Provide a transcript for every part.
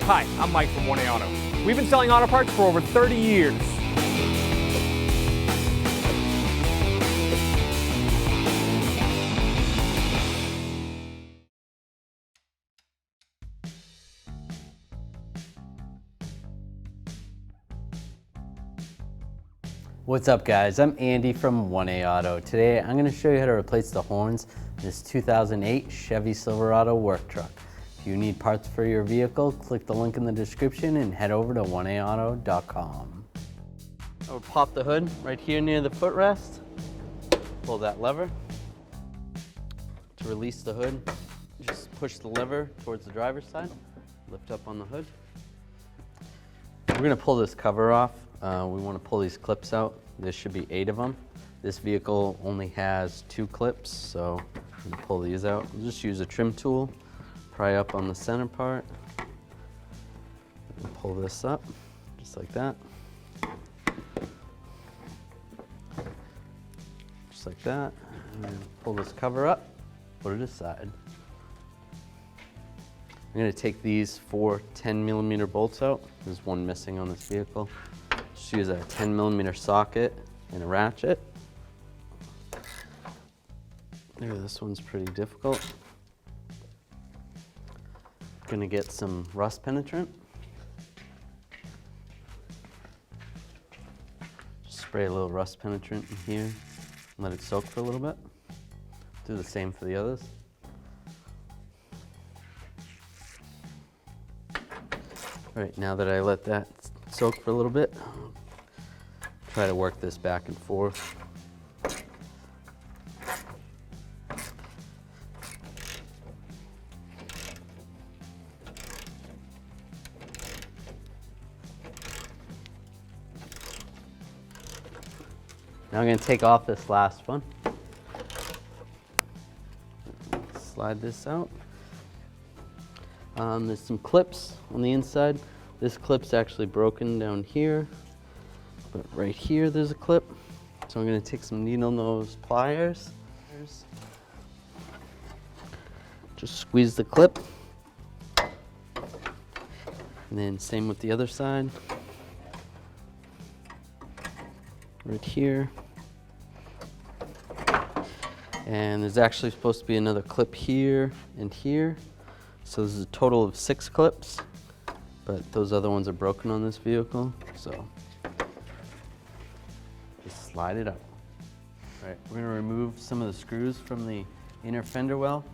Hi, I'm Mike from 1A Auto. We've been selling auto parts for over 30 years. What's up guys, I'm Andy from 1A Auto. Today I'm going to show you how to replace the horns in this 2008 Chevy Silverado work truck. If you need parts for your vehicle, click the link in the description and head over to 1aauto.com. I will pop the hood right here near the footrest. Pull that lever. To release the hood, just push the lever towards the driver's side. Lift up on the hood. We're going to pull this cover off. We want to pull these clips out. There should be 8 of them. This vehicle only has 2 clips, so I'm going to pull these out. We'll just use a trim tool, pry up on the center part, and pull this up, just like that. Just like that. And then pull this cover up, put it aside. I'm going to take these 4 10mm bolts out. There's one missing on this vehicle. Just use a 10mm socket and a ratchet. This one's pretty difficult. Gonna get some rust penetrant. Just spray a little rust penetrant in here. Let it soak for a little bit. Do the same for the others. All right, now that I let that soak for a little bit, try to work this back and forth. Now I'm going to take off this last one. Slide this out. There's some clips on the inside. This clip's actually broken down here, but right here there's a clip. So I'm going to take some needle nose pliers. Just squeeze the clip. And then same with the other side. Right here. And there's actually supposed to be another clip here and here. So this is a total of 6 clips, but those other ones are broken on this vehicle, so just slide it out. All right, we're gonna remove some of the screws from the inner fender well.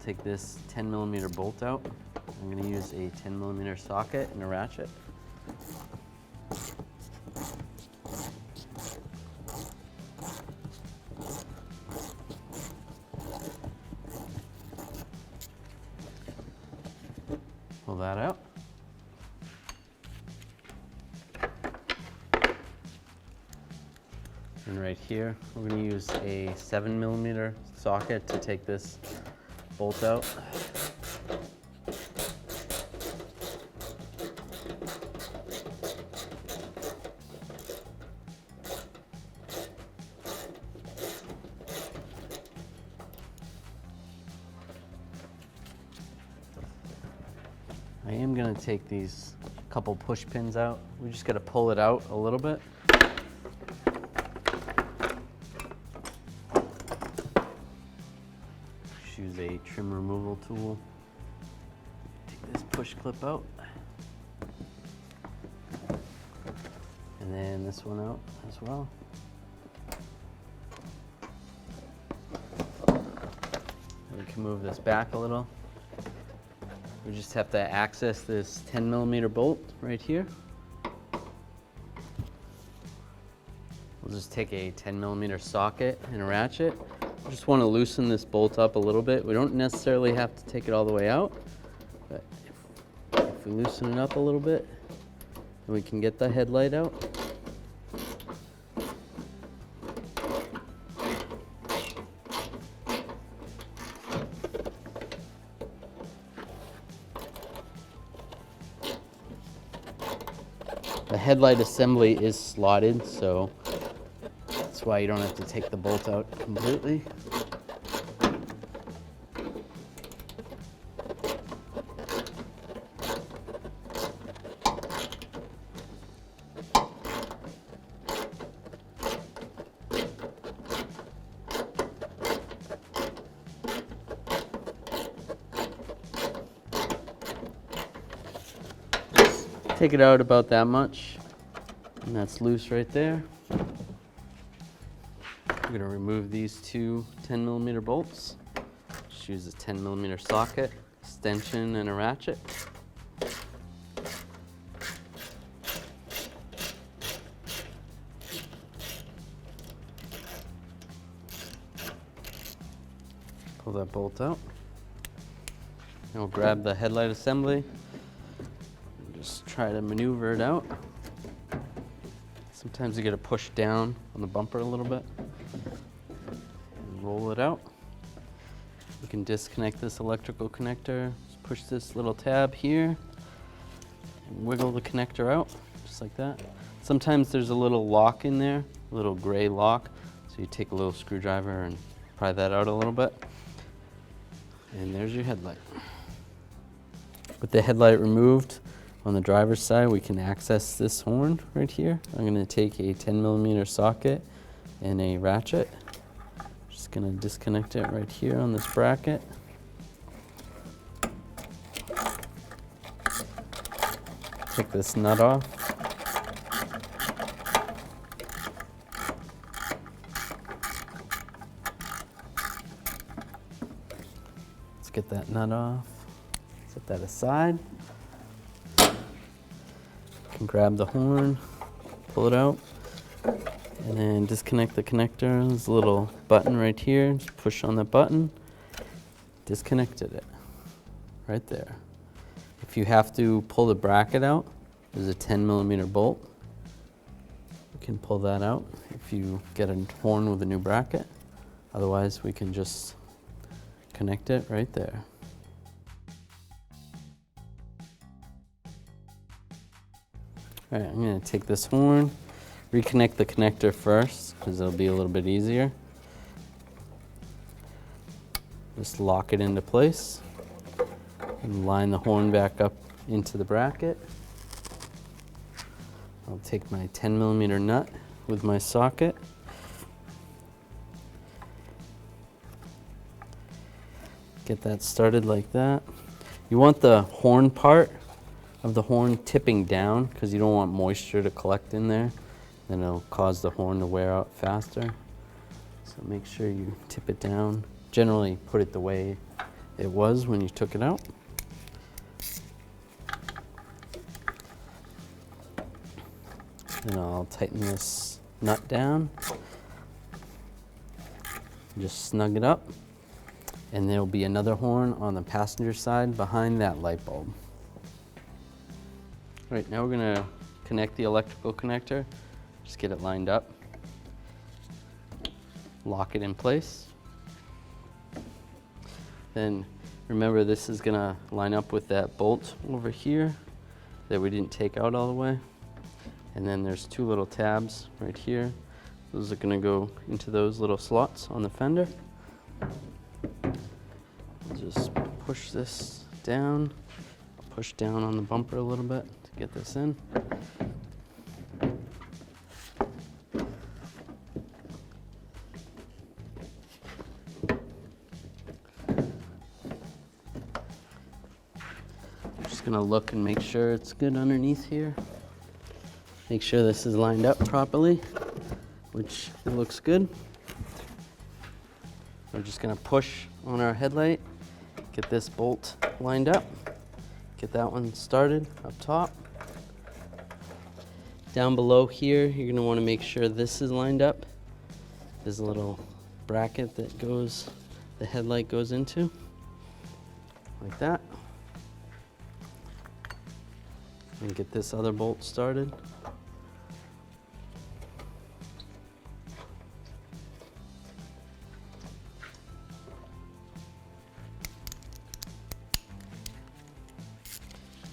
Take this 10mm bolt out. I'm gonna use a 10mm socket and a ratchet. Pull that out. And right here, we're going to use a 7mm socket to take this bolt out. I am going to take these couple push pins out. We just got to pull it out a little bit. Just use a trim removal tool. Take this push clip out. And then this one out as well. We can move this back a little. We just have to access this 10mm bolt right here. We'll just take a 10mm socket and a ratchet. We just want to loosen this bolt up a little bit. We don't necessarily have to take it all the way out, but if we loosen it up a little bit, then we can get the headlight out. The headlight assembly is slotted, so that's why you don't have to take the bolt out completely. Take it out about that much, and that's loose right there. I'm gonna remove these two 10mm bolts. Just use a 10mm socket, extension, and a ratchet. Pull that bolt out. And we'll grab the headlight assembly and just try to maneuver it out. Sometimes you gotta push down on the bumper a little bit and roll it out. We can disconnect this electrical connector. Just push this little tab here and wiggle the connector out, just like that. Sometimes there's a little lock in there, a little gray lock. So you take a little screwdriver and pry that out a little bit. And there's your headlight. With the headlight removed, on the driver's side, we can access this horn right here. I'm gonna take a 10mm socket and a ratchet. Just gonna disconnect it right here on this bracket. Take this nut off. Let's get that nut off. Set that aside. You can grab the horn, pull it out, and then disconnect the connector. There's a little button right here. Just push on that button. Disconnected it. Right there. If you have to pull the bracket out, there's a 10mm bolt. You can pull that out if you get a horn with a new bracket. Otherwise, we can just connect it right there. All right, I'm gonna take this horn, reconnect the connector first, because it'll be a little bit easier. Just lock it into place and line the horn back up into the bracket. I'll take my 10mm nut with my socket. Get that started like that. You want the horn part of the horn tipping down because you don't want moisture to collect in there. Then it'll cause the horn to wear out faster. So make sure you tip it down. Generally put it the way it was when you took it out. Then I'll tighten this nut down. Just snug it up. And there'll be another horn on the passenger side behind that light bulb. All right, now we're gonna connect the electrical connector. Just get it lined up. Lock it in place. Then remember, this is gonna line up with that bolt over here that we didn't take out all the way. And then there's two little tabs right here. Those are gonna go into those little slots on the fender. Just push this down, push down on the bumper a little bit to get this in. Just gonna look and make sure it's good underneath here. Make sure this is lined up properly, which it looks good. We're just gonna push on our headlight, get this bolt lined up, get that one started up top. Down below here, you're gonna wanna make sure this is lined up. There's a little bracket that the headlight goes into, like that. And get this other bolt started.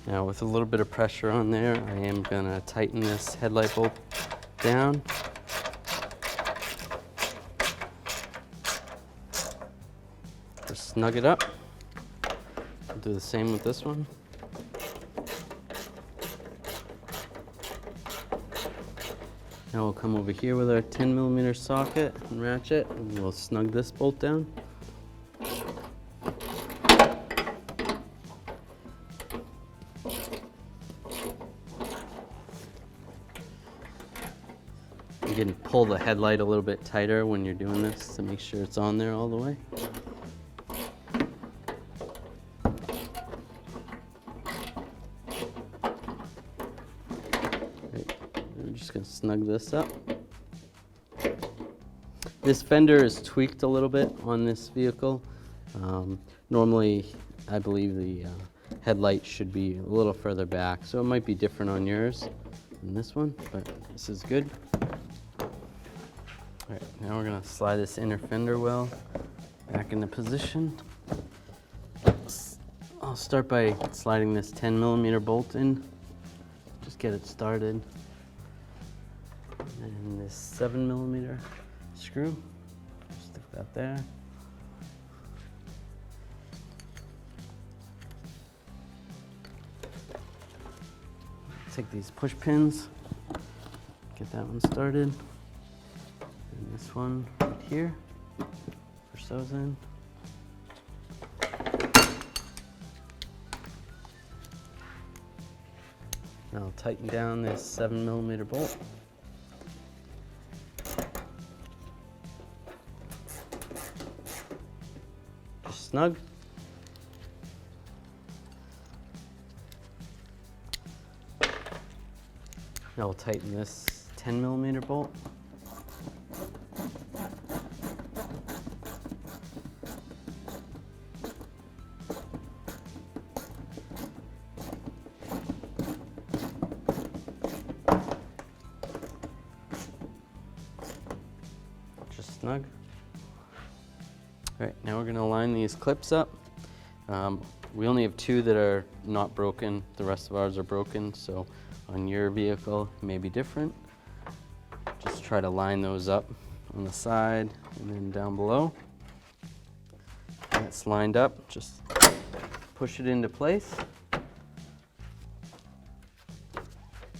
Now with a little bit of pressure on there, I am gonna tighten this headlight bolt down. Just snug it up. I'll do the same with this one. Now we'll come over here with our 10mm socket and ratchet, and we'll snug this bolt down. You can pull the headlight a little bit tighter when you're doing this to make sure it's on there all the way. Right. We're just going to snug this up. This fender is tweaked a little bit on this vehicle. Normally, I believe the headlight should be a little further back, so it might be different on yours than this one, but this is good. All right, now we're gonna slide this inner fender well back into position. I'll start by sliding this 10mm bolt in, just get it started. And this 7mm screw, stick that there. Take these push pins, get that one started, and this one right here, push those in. Now I'll tighten down this 7mm bolt. Just snug. Now we'll tighten this 10mm bolt. Just snug. All right, now we're going to line these clips up. We only have 2 that are not broken. The rest of ours are broken, so on your vehicle it may be different. Just try to line those up on the side and then down below. That's lined up, just push it into place.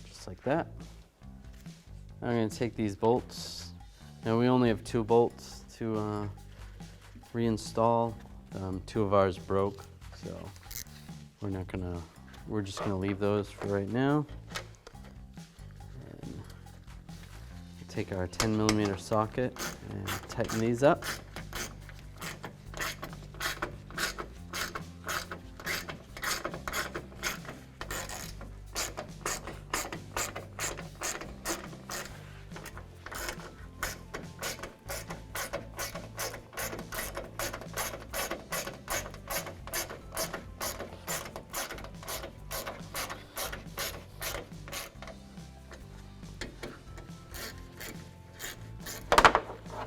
Just like that. I'm going to take these bolts. Now we only have 2 bolts to reinstall. 2 of ours broke, so we're just gonna leave those for right now. And take our 10mm socket and tighten these up.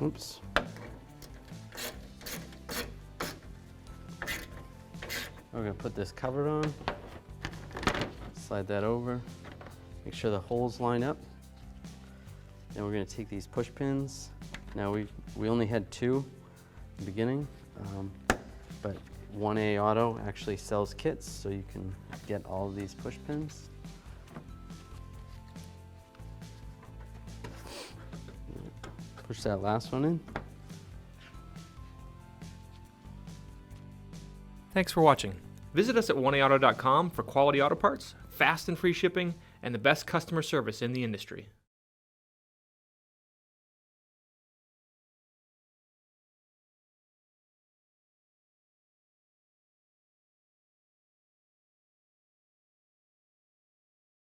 Oops. We're going to put this cover on, slide that over, make sure the holes line up. Then we're going to take these push pins. Now we only had 2 in the beginning, but 1A Auto actually sells kits, so you can get all of these push pins. Push that last one in. Thanks for watching. Visit us at oneauto.com for quality auto parts, fast and free shipping, and the best customer service in the industry.